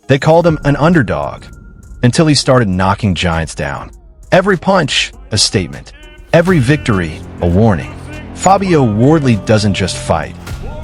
They called him an underdog until he started knocking giants down. Every punch, a statement. Every victory, a warning. Fabio Wardley doesn't just fight.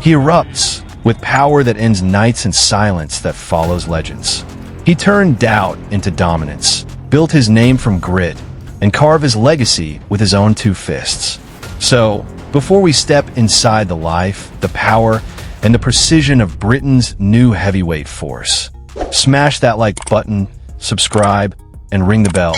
He erupts with power that ends nights and silence that follows legends. He turned doubt into dominance, built his name from grit, and carved his legacy with his own two fists. So, before we step inside the life, the power, and the precision of Britain's new heavyweight force, smash that like button, subscribe, and ring the bell,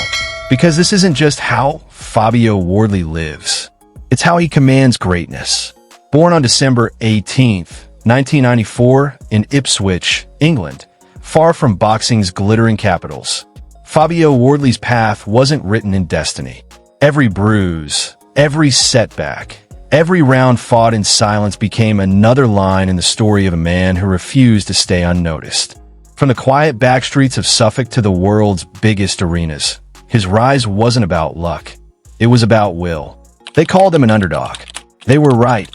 because this isn't just how Fabio Wardley lives. It's how he commands greatness. Born on December 18th, 1994 in Ipswich, England, far from boxing's glittering capitals, Fabio Wardley's path wasn't written in destiny. Every bruise, every setback, every round fought in silence became another line in the story of a man who refused to stay unnoticed. From the quiet backstreets of Suffolk to the world's biggest arenas, his rise wasn't about luck. It was about will. They called him an underdog. They were right,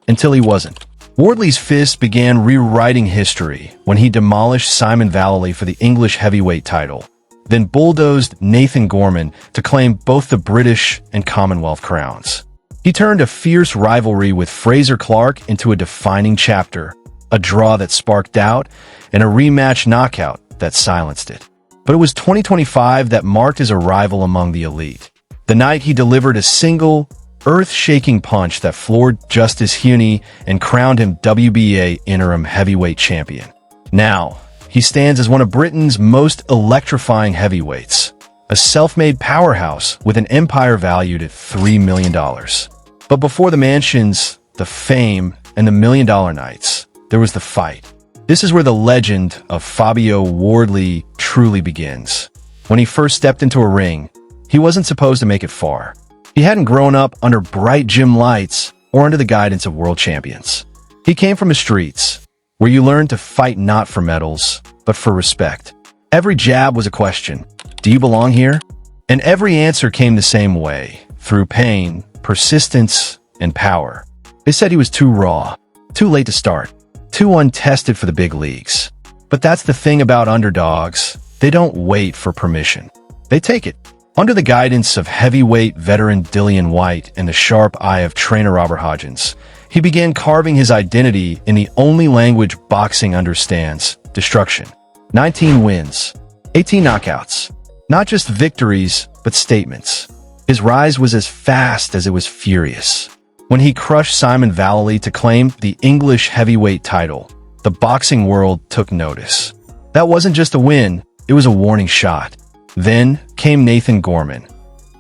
until he wasn't. Wardley's fist began rewriting history when he demolished Simon Vallily for the English heavyweight title, then bulldozed Nathan Gorman to claim both the British and Commonwealth crowns. He turned a fierce rivalry with Frazer Clarke into a defining chapter, a draw that sparked doubt, and a rematch knockout that silenced it. But it was 2025 that marked his arrival among the elite. The night he delivered a single, earth-shaking punch that floored Justis Huni and crowned him WBA Interim Heavyweight Champion. Now, he stands as one of Britain's most electrifying heavyweights, a self-made powerhouse with an empire valued at $3 million. But before the mansions, the fame, and the million-dollar nights, there was the fight. This is where the legend of Fabio Wardley truly begins. When he first stepped into a ring, he wasn't supposed to make it far. He hadn't grown up under bright gym lights or under the guidance of world champions. He came from the streets, where you learned to fight not for medals, but for respect. Every jab was a question. Do you belong here? And every answer came the same way, through pain, persistence, and power. They said he was too raw, too late to start, too untested for the big leagues. But that's the thing about underdogs. They don't wait for permission. They take it. Under the guidance of heavyweight veteran Dillian Whyte and the sharp eye of trainer Robert Hodgins, he began carving his identity in the only language boxing understands, destruction. 19 wins, 18 knockouts. Not just victories, but statements. His rise was as fast as it was furious. When he crushed Simon Vallily to claim the English heavyweight title, the boxing world took notice. That wasn't just a win, it was a warning shot. Then came Nathan Gorman,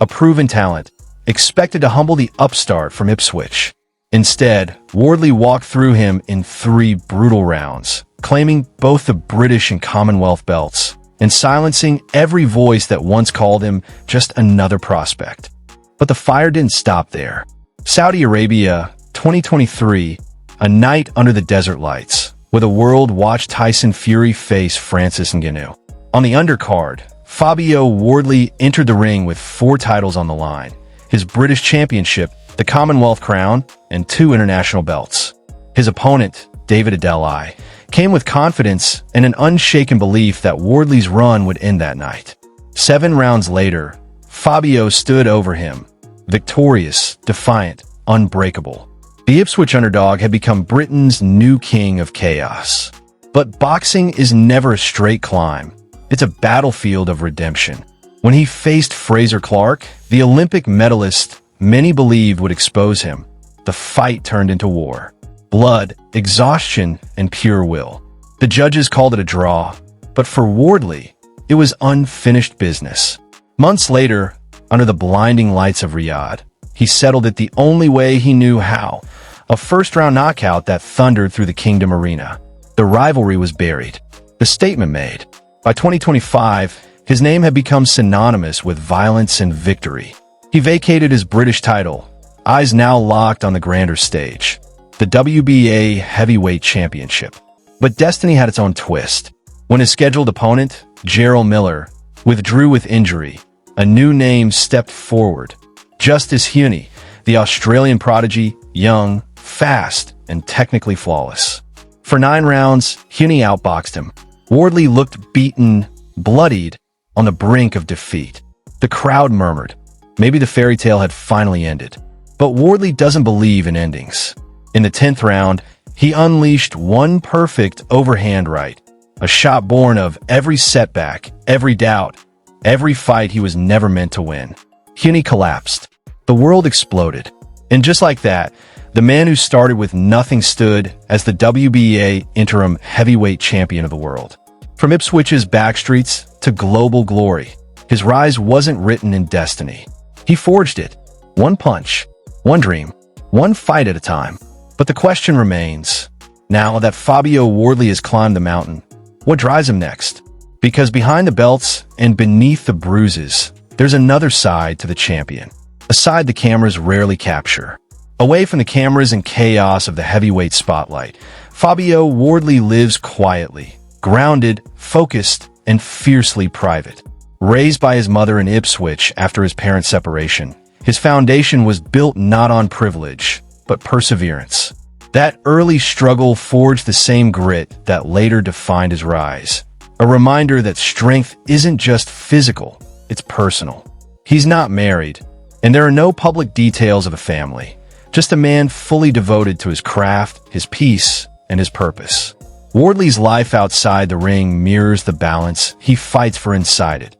a proven talent, expected to humble the upstart from Ipswich. Instead, Wardley walked through him in 3 brutal rounds, claiming both the British and Commonwealth belts, and silencing every voice that once called him just another prospect. But the fire didn't stop there. Saudi Arabia, 2023, a night under the desert lights, where the world watched Tyson Fury face Francis Ngannou. On the undercard, Fabio Wardley entered the ring with 4 titles on the line, his British Championship, the Commonwealth crown, and 2 international belts. His opponent, David Adeli, came with confidence and an unshaken belief that Wardley's run would end that night. 7 rounds later, Fabio stood over him, victorious, defiant, unbreakable. The Ipswich underdog had become Britain's new king of chaos. But boxing is never a straight climb. It's a battlefield of redemption. When he faced Frazer Clarke, the Olympic medalist many believed would expose him, the fight turned into war. Blood, exhaustion, and pure will. The judges called it a draw, but for Wardley, it was unfinished business. Months later, under the blinding lights of Riyadh, he settled it the only way he knew how, a first-round knockout that thundered through the Kingdom Arena. The rivalry was buried, the statement made. By 2025, his name had become synonymous with violence and victory. He vacated his British title, eyes now locked on the grander stage, the WBA Heavyweight Championship. But destiny had its own twist. When his scheduled opponent, Jarrell Miller, withdrew with injury, a new name stepped forward. Justis Huni, the Australian prodigy, young, fast, and technically flawless. For 9 rounds, Huni outboxed him, Wardley looked beaten, bloodied, on the brink of defeat. The crowd murmured. Maybe the fairy tale had finally ended. But Wardley doesn't believe in endings. In the 10th round, he unleashed one perfect overhand right, a shot born of every setback, every doubt, every fight he was never meant to win. Huni collapsed. The world exploded. And just like that, the man who started with nothing stood as the WBA Interim Heavyweight Champion of the world. From Ipswich's backstreets to global glory, his rise wasn't written in destiny. He forged it, one punch, one dream, one fight at a time. But the question remains, now that Fabio Wardley has climbed the mountain, what drives him next? Because behind the belts and beneath the bruises, there's another side to the champion, a side the cameras rarely capture. Away from the cameras and chaos of the heavyweight spotlight, Fabio Wardley lives quietly, grounded, focused, and fiercely private. Raised by his mother in Ipswich after his parents' separation, his foundation was built not on privilege, but perseverance. That early struggle forged the same grit that later defined his rise. A reminder that strength isn't just physical, it's personal. He's not married, and there are no public details of the family. Just a man fully devoted to his craft, his peace, and his purpose. Wardley's life outside the ring mirrors the balance he fights for inside it.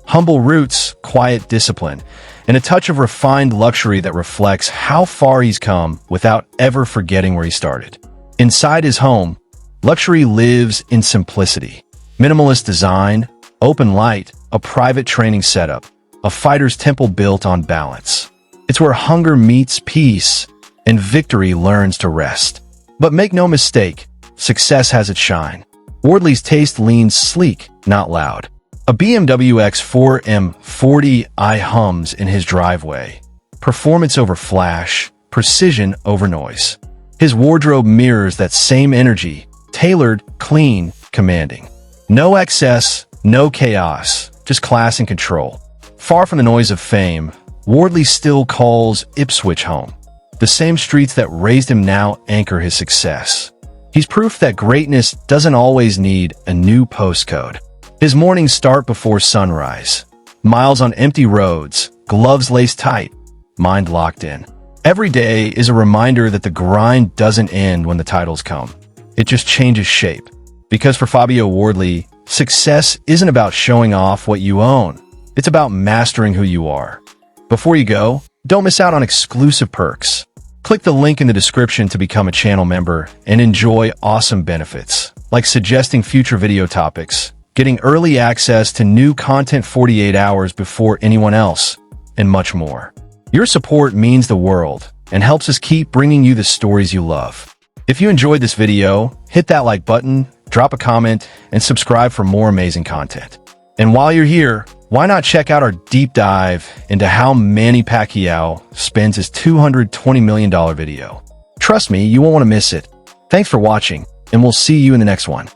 Humble roots, quiet discipline, and a touch of refined luxury that reflects how far he's come without ever forgetting where he started. Inside his home, luxury lives in simplicity. Minimalist design, open light, a private training setup, a fighter's temple built on balance. It's where hunger meets peace and victory learns to rest. But make no mistake, success has its shine. Wardley's taste leans sleek, not loud. A BMW X4 M40i hums in his driveway. Performance over flash, precision over noise. His wardrobe mirrors that same energy, tailored, clean, commanding. No excess, no chaos, just class and control. Far from the noise of fame, Wardley still calls Ipswich home. The same streets that raised him now anchor his success. He's proof that greatness doesn't always need a new postcode. His mornings start before sunrise. Miles on empty roads, gloves laced tight, mind locked in. Every day is a reminder that the grind doesn't end when the titles come. It just changes shape. Because for Fabio Wardley, success isn't about showing off what you own. It's about mastering who you are. Before you go, don't miss out on exclusive perks. Click the link in the description to become a channel member and enjoy awesome benefits, like suggesting future video topics, getting early access to new content 48 hours before anyone else, and much more. Your support means the world and helps us keep bringing you the stories you love. If you enjoyed this video, hit that like button, drop a comment, and subscribe for more amazing content. And while you're here, why not check out our deep dive into how Manny Pacquiao spends his $220 million video? Trust me, you won't want to miss it. Thanks for watching, and we'll see you in the next one.